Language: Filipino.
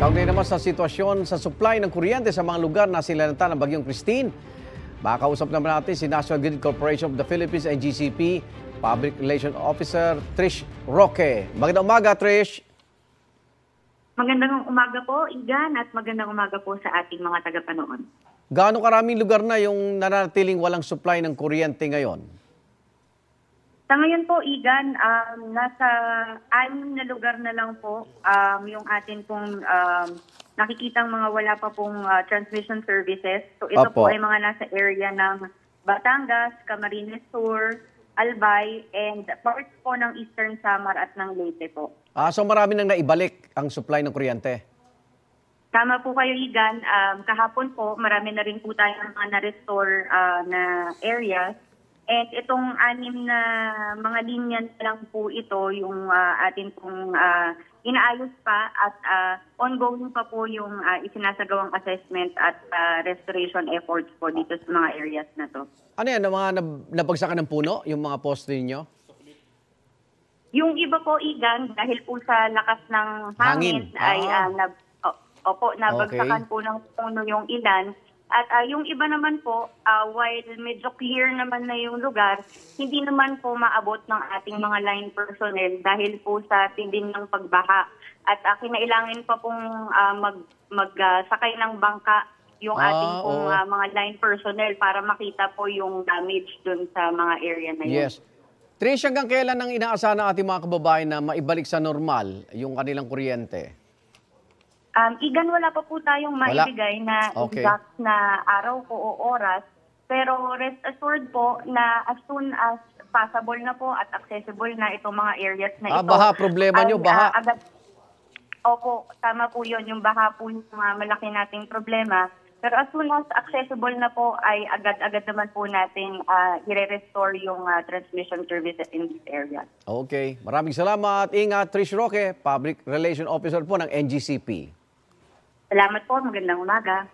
Kaugnay naman sa sitwasyon sa supply ng kuryente sa mga lugar na sinalanta ng Bagyong Christine. Makakausap naman natin si National Grid Corporation of the Philippines and GCP Public Relations Officer Trish Roque. Magandang umaga, Trish. Magandang umaga po, Igan, at magandang umaga po sa ating mga tagapanood. Gaano karaming lugar na yung nananatiling walang supply ng kuryente ngayon? Sa ngayon po, Igan, nasa 6 na lugar na lang po yung atin pong nakikitang mga wala pa pong transmission services. So ito Opo. po ay mga nasa area ng Batangas, Camarines Sur, Albay, and parts po ng Eastern Samar at ng Leyte po. So marami nang naibalik ang supply ng kuryente? Tama po kayo, Igan. Kahapon po, marami na rin po tayong mga na-restore na areas. And itong 6 na mga linya lang po ito yung atin pong inaayos pa at ongoing pa po yung isinasagawang assessment at restoration efforts po dito sa mga areas na to. Ano yan, mga nabagsakan ng puno, yung mga poste ninyo? Yung iba po, Igan, dahil po sa lakas ng hangin, ay nabagsakan po ng puno yung ilan. At yung iba naman po, while medyo clear naman na yung lugar, hindi naman po maabot ng ating mga line personnel dahil po sa tindi ng pagbaha. At kinailangan pa pong magsakay ng bangka yung ating pong mga line personnel para makita po yung damage dun sa mga area na yun. Yes. Trish, hanggang kailan ang inaasahan ng ating mga kababayan na maibalik sa normal yung kanilang kuryente? Igan, wala pa po tayong maibigay na exact na araw po o oras. Pero rest assured po na as soon as possible na po at accessible na itong mga areas na ito. Baha, problema nyo, baha. Opo, tama po yun. Yung baha po yung malaki nating problema. Pero as soon as accessible na po ay agad-agad naman po natin i-restore yung transmission services in this area. Okay. Maraming salamat. Ingat, Trish Roque, Public Relations Officer po ng NGCP. Salamat po. Magandang umaga.